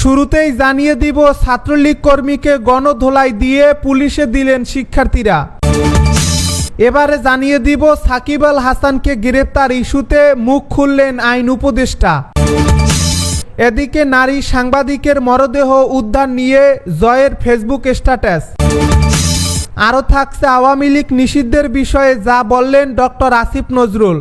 শুরুতেই জানিয়ে দিব ছাত্রলীগ কর্মীকে গণধোলাই দিয়ে পুলিশে দিলেন শিক্ষার্থীরা। এবারে জানিয়ে দিব সাকিব আল হাসানকে গ্রেপ্তার ইস্যুতে মুখ খুললেন আইন উপদেষ্টা। এদিকে নারী সাংবাদিকের মরদেহ উদ্ধার নিয়ে জয়ের ফেসবুক স্ট্যাটাস। আরও থাকছে আওয়ামী লীগ নিষিদ্ধের বিষয়ে যা বললেন ডক্টর আসিফ নজরুল।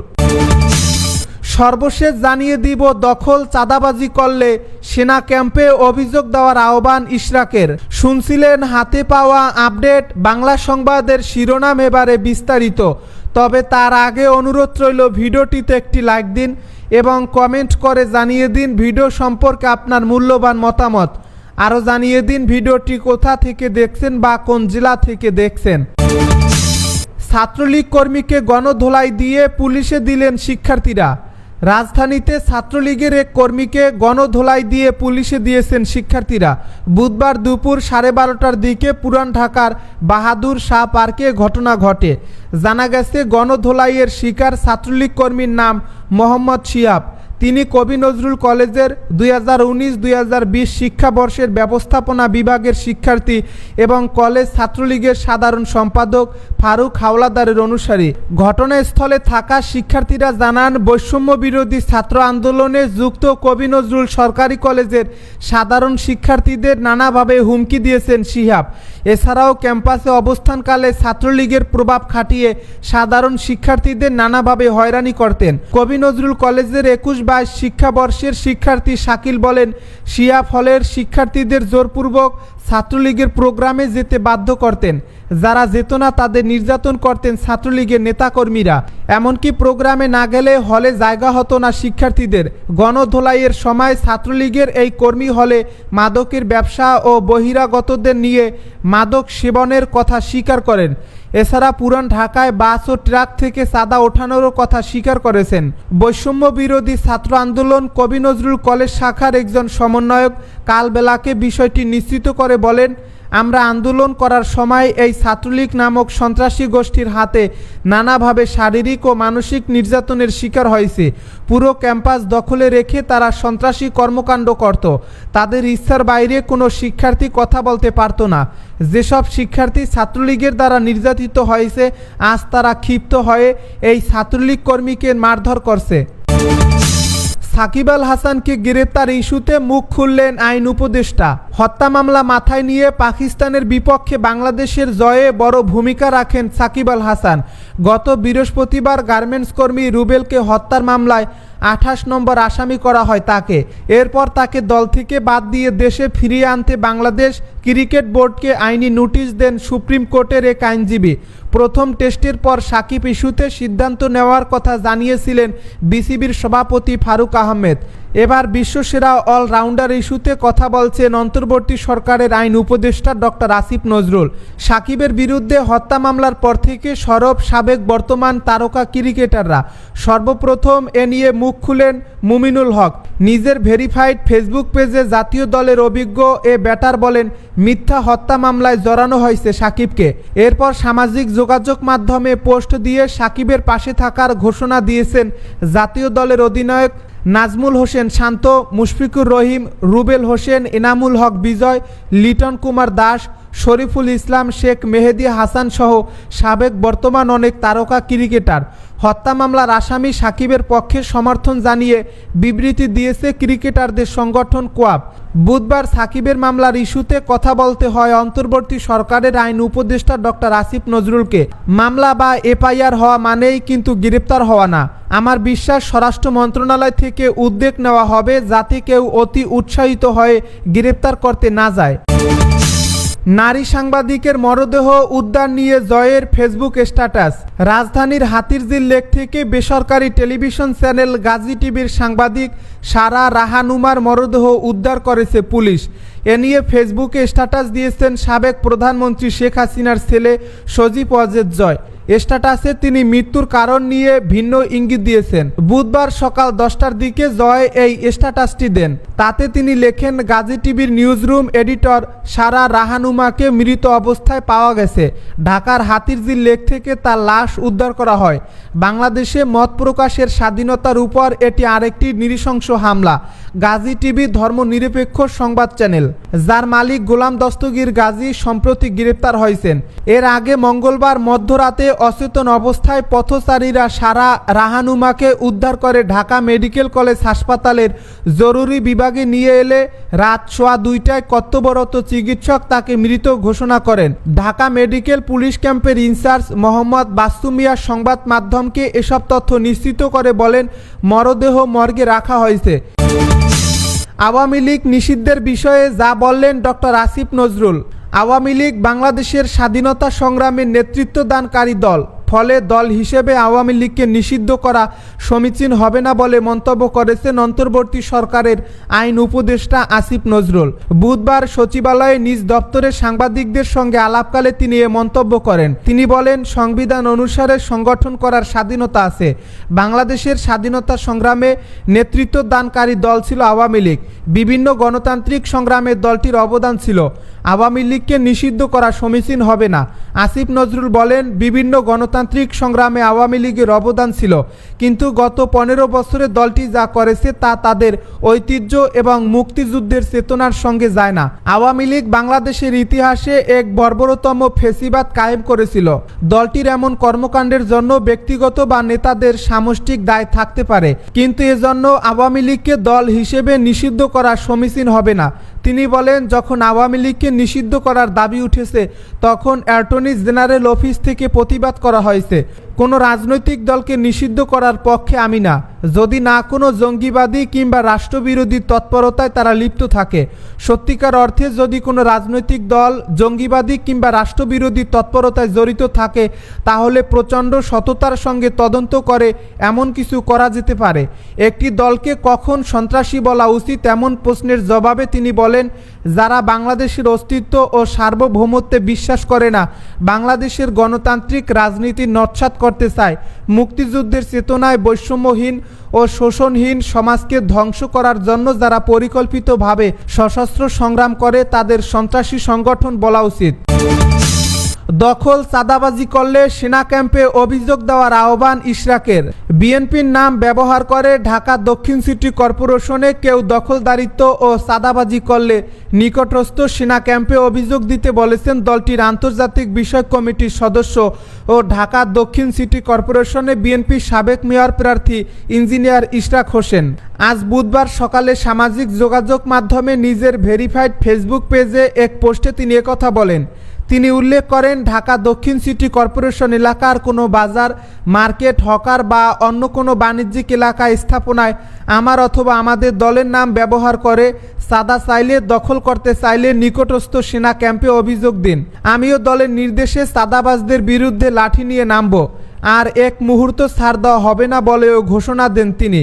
সর্বশেষ জানিয়ে দিব দখল চাঁদাবাজি করলে সেনা ক্যাম্পে অভিযোগ দেওয়ার আহ্বান ইশরাকের। শুনছিলেন হাতে পাওয়া আপডেট বাংলা সংবাদের শিরোনাম, এবারে বিস্তারিত। তবে তার আগে অনুরোধ রইল ভিডিওটিতে একটি লাইক দিন এবং কমেন্ট করে জানিয়ে দিন ভিডিও সম্পর্কে আপনার মূল্যবান মতামত। আরও জানিয়ে দিন ভিডিওটি কোথা থেকে দেখছেন বা কোন জেলা থেকে দেখছেন। ছাত্রলীগ কর্মীকে গণধোলাই দিয়ে পুলিশে দিলেন শিক্ষার্থীরা। রাজধানীতে ছাত্রলীগের এক কর্মীকে গণধোলাই দিয়ে পুলিশে দিয়েছেন শিক্ষার্থীরা। বুধবার দুপুর 12:30টার দিকে পুরান ঢাকার বাহাদুর শাহ পার্কে ঘটনা ঘটে। জানা গেছে গণধোলাইয়ের শিকার ছাত্রলীগ কর্মীর নাম মোহাম্মদ শিহাব। তিনি কবি নজরুল কলেজের 2019-2020 শিক্ষাবর্ষের ব্যবস্থাপনা বিভাগের শিক্ষার্থী এবং কলেজ ছাত্রলীগের সাধারণ সম্পাদক ফারুক হাওলাদারের অনুসারী। ঘটনাস্থলে থাকা শিক্ষার্থীরা জানান, বৈষম্য বিরোধী ছাত্র আন্দোলনে যুক্ত কবি নজরুল সরকারি কলেজের সাধারণ শিক্ষার্থীদের নানাভাবে হুমকি দিয়েছেন শিহাব। এছাড়াও ক্যাম্পাসে অবস্থানকালে ছাত্রলীগের প্রভাব খাটিয়ে সাধারণ শিক্ষার্থীদের নানাভাবে হয়রানি করতেন। কবি নজরুল কলেজের 21-22 শিক্ষাবর্ষের শিক্ষার্থী শাকিল বলেন, শিহাব হলের শিক্ষার্থীদের জোরপূর্বক ছাত্রলীগের প্রোগ্রামে যেতে বাধ্য করতেন। যারা যেত না তাদের নির্যাতন করতেন ছাত্রলীগের নেতাকর্মীরা। এমনকি প্রোগ্রামে না গেলে হলে জায়গা হতো না শিক্ষার্থীদের। গণধোলাইয়ের সময় ছাত্রলীগের এই কর্মী হলে মাদকের ব্যবসা ও বহিরাগতদের নিয়ে মাদক সেবনের কথা স্বীকার করেন। এছাড়া পুরান ঢাকায় বাস ও ট্রাক থেকে চাঁদা ওঠানোরও কথা স্বীকার করেছেন। বৈষম্য বিরোধী ছাত্র আন্দোলন কবি নজরুল কলেজ শাখার একজন সমন্বয়ক কালবেলাকে বিষয়টি নিশ্চিত করে বলেন, আমরা আন্দোলন করার সময় এই ছাত্রলীগ নামক সন্ত্রাসী গোষ্ঠীর হাতে নানাভাবে শারীরিক ও মানসিক নির্যাতনের শিকার হয়েছে। পুরো ক্যাম্পাস দখলে রেখে তারা সন্ত্রাসী কর্মকাণ্ড করত। তাদের ইচ্ছার বাইরে কোনো শিক্ষার্থী কথা বলতে পারত না। যেসব শিক্ষার্থী ছাত্রলীগের দ্বারা নির্যাতিত হয়েছে, আজ তারা ক্ষিপ্ত হয়ে এই ছাত্রলীগ কর্মীকে মারধর করছে। সাকিব আল হাসানকে গ্রেপ্তার ইস্যুতে মুখ খুললেন আইন উপদেষ্টা। হত্যা মামলা মাথায় নিয়ে পাকিস্তানের বিপক্ষে বাংলাদেশের জয়ে বড় ভূমিকা রাখেন সাকিব আল হাসান। গত বৃহস্পতিবার গার্মেন্টস কর্মী রুবেলকে হত্যার মামলায় 28 নম্বর আসামি করা হয় তাকে। এরপর তাকে দল থেকে বাদ দিয়ে দেশে ফিরিয়ে আনতে বাংলাদেশ ক্রিকেট বোর্ডকে আইনি নোটিশ দেন সুপ্রিম কোর্টের এক আইনজীবী। প্রথম টেস্টের পর সাকিব ইস্যুতে সিদ্ধান্ত নেওয়ার কথা জানিয়েছিলেন বিসিবির সভাপতি ফারুক আহমেদ। এবার বিশ্বসেরা অলরাউন্ডার ইস্যুতে কথা বলছেন অন্তর্বর্তী সরকারের আইন উপদেষ্টা ডক্টর আসিফ নজরুল। সাকিবের বিরুদ্ধে হত্যা মামলার পর থেকে সরব সাবেক বর্তমান তারকা ক্রিকেটাররা। সর্বপ্রথম এ নিয়ে মুখ খুলেন মুমিনুল হক। নিজের ভেরিফাইড ফেসবুক পেজে জাতীয় দলের অভিজ্ঞ এ ব্যাটার বলেন, মিথ্যা হত্যা মামলায় জড়ানো হয়েছে সাকিবকে। এরপর সামাজিক যোগাযোগ মাধ্যমে পোস্ট দিয়ে সাকিবের পাশে থাকার ঘোষণা দিয়েছেন জাতীয় দলের অধিনায়ক নাজমুল হোসেন শান্ত, মুশফিকুর রহিম, রুবেল হোসেন, এনামুল হক বিজয়, লিটন কুমার দাস, শরীফুল ইসলাম, শেখ মেহেদী হাসান সহ সাবেক বর্তমান অনেক তারকা ক্রিকেটার। হত্যা মামলার আসামি সাকিবের পক্ষে সমর্থন জানিয়ে বিবৃতি দিয়েছে ক্রিকেটারদের সংগঠন কোয়াব। বুধবার সাকিবের মামলার ইস্যুতে কথা বলতে হয় অন্তর্বর্তী সরকারের আইন উপদেষ্টা ডক্টর আসিফ নজরুলকে। মামলা বা এফআইআর হওয়া মানেই কিন্তু গ্রেপ্তার হওয়া না। আমার বিশ্বাস স্বরাষ্ট্র মন্ত্রণালয় থেকে উদ্যোগ নেওয়া হবে যাতে কেউ অতি উৎসাহিত হয়ে গ্রেপ্তার করতে না যায়। নারী সাংবাদিকের মরদেহ উদ্ধার নিয়ে জয়ের ফেসবুক স্ট্যাটাস। রাজধানীর হাতিরঝিল লেক থেকে বেসরকারি টেলিভিশন চ্যানেল গাজী টিভির সাংবাদিক সারা রাহানুমার মরদেহ উদ্ধার করেছে পুলিশ। এ নিয়ে ফেসবুকে স্ট্যাটাস দিয়েছেন সাবেক প্রধানমন্ত্রী শেখ হাসিনার ছেলে সজীব ওয়াজেদ জয়। স্ট্যাটাসে তিনি মৃত্যুর কারণ নিয়ে ভিন্ন ইঙ্গিত দিয়েছেন। বুধবার সকাল 10টার দিকে জয় এই স্ট্যাটাসটি দেন। তাতে তিনি লেখেন, গাজী টিভির নিউজরুম এডিটর সারা রাহানুমাকে মৃত অবস্থায় পাওয়া গেছে। ঢাকার হাতিরঝিল লেক থেকে তার লাশ উদ্ধার করা হয়। বাংলাদেশে মত প্রকাশের স্বাধীনতার উপর এটি আরেকটি নৃশংস হামলা। গাজী টিভি ধর্মনিরপেক্ষ সংবাদ চ্যানেল, যার মালিক গোলাম দস্তগীর গাজী সম্প্রতি গ্রেপ্তার হয়েছেন। এর আগে মঙ্গলবার মধ্যরাতে অচেতন অবস্থায় পথচারীরা সারা রাহানুমাকে উদ্ধার করে ঢাকা মেডিকেল কলেজ হাসপাতালের জরুরি বিভাগে নিয়ে এলে রাত 2:15টায় কর্তব্যরত চিকিৎসক তাকে মৃত ঘোষণা করেন। ঢাকা মেডিকেল পুলিশ ক্যাম্পের ইনচার্জ মোহাম্মদ বাস্তু মিয়া সংবাদ মাধ্যমকে এসব তথ্য নিশ্চিত করে বলেন, মরদেহ মর্গে রাখা হয়েছে। আওয়ামী লীগ নিষিদ্ধের বিষয়ে যা বললেন ডক্টর আসিফ নজরুল। আওয়ামী লীগ বাংলাদেশের স্বাধীনতা সংগ্রামের নেতৃত্বদানকারী দল, ফলে দল হিসেবে আওয়ামী লীগকে নিষিদ্ধ করা সমীচীন হবে না বলে মন্তব্য করেছেন অন্তর্বর্তী সরকারের আইন উপদেষ্টা আসিফ নজরুল। বুধবার সচিবালয়ে নিজ দপ্তরে সাংবাদিকদের সঙ্গে আলাপকালে তিনি এ মন্তব্য করেন। তিনি বলেন, সংবিধান অনুসারে সংগঠন করার স্বাধীনতা আছে। বাংলাদেশের স্বাধীনতা সংগ্রামে নেতৃত্বদানকারী দল ছিল আওয়ামী লীগ। বিভিন্ন গণতান্ত্রিক সংগ্রামে দলটির অবদান ছিল। আওয়ামী লীগকে নিষিদ্ধ করা সমীচীন হবে না। আসিফ নজরুল বলেন, বিভিন্ন গণতান্ত্রিক সংগ্রামে আওয়ামী লীগের অবদান ছিল, কিন্তু গত 15 বছরে দলটি যা করেছে তা তাদের ঐতিহ্য এবং মুক্তিযুদ্ধের চেতনার সঙ্গে যায় না। আওয়ামী লীগ বাংলাদেশের ইতিহাসে এক বর্বরতম ফ্যাসিবাদ কায়েম করেছিল। দলটির এমন কর্মকাণ্ডের জন্য ব্যক্তিগত বা নেতাদের সামষ্টিক দায় থাকতে পারে, কিন্তু এজন্য আওয়ামী লীগকে দল হিসেবে নিষিদ্ধ করা সমীচীন হবে না। তিনি বলেন, যখন আওয়ামী লীগকে নিষিদ্ধ করার দাবি উঠেছে তখন অ্যাটর্নি জেনারেল অফিস থেকে প্রতিবাদ করা হয়েছে। কোনো রাজনৈতিক দলকে নিষিদ্ধ করার পক্ষে আমি না, যদি না কোনো জঙ্গিবাদী কিংবা রাষ্ট্রবিরোধী তৎপরতায় তারা লিপ্ত থাকে। সত্যিকার অর্থে যদি কোনো রাজনৈতিক দল জঙ্গিবাদী কিংবা রাষ্ট্রবিরোধী তৎপরতায় জড়িত থাকে, তাহলে প্রচণ্ড সততার সঙ্গে তদন্ত করে এমন কিছু করা যেতে পারে। একটি দলকে কখন সন্ত্রাসী বলা উচিত এমন প্রশ্নের জবাবে তিনি বলেন, যারা বাংলাদেশের অস্তিত্ব ও সার্বভৌমত্বে বিশ্বাস করে না, বাংলাদেশের গণতান্ত্রিক রাজনীতি নস্যাৎ করতে চায়, মুক্তিযুদ্ধের চেতনায় বৈষম্যহীন ও শোষণহীন সমাজকে ধ্বংস করার জন্য যারা পরিকল্পিতভাবে সশস্ত্র সংগ্রাম করে, তাদের সন্ত্রাসী সংগঠন বলা উচিত। দখল চাঁদাবাজি করলে সেনা ক্যাম্পে অভিযোগ দেওয়ার আহ্বান ইশরাকের। বিএনপির নাম ব্যবহার করে ঢাকা দক্ষিণ সিটি কর্পোরেশনে কেউ দখলদারিত্ব ও চাঁদাবাজি করলে নিকটস্থ সেনা ক্যাম্পে অভিযোগ দিতে বলেছেন দলটির আন্তর্জাতিক বিষয়ক কমিটির সদস্য ও ঢাকা দক্ষিণ সিটি কর্পোরেশনে বিএনপির সাবেক মেয়র প্রার্থী ইঞ্জিনিয়ার ইশরাক হোসেন। আজ বুধবার সকালে সামাজিক যোগাযোগ মাধ্যমে নিজের ভেরিফাইড ফেসবুক পেজে এক পোস্টে তিনি একথা বলেন। তিনি উল্লেখ করেন, ঢাকা দক্ষিণ সিটি কর্পোরেশন এলাকার কোনো বাজার, মার্কেট, হকার বা অন্য কোনো বাণিজ্যিক এলাকায় স্থাপনায় আমার অথবা আমাদের দলের নাম ব্যবহার করে চাঁদা চাইলে, দখল করতে চাইলে নিকটস্থ সেনা ক্যাম্পে অভিযোগ দিন। আমিও দলের নির্দেশে চাঁদাবাজদের বিরুদ্ধে লাঠি নিয়ে নামব, আর এক মুহূর্ত ছাড় দেওয়া হবে না বলেও ঘোষণা দেন তিনি।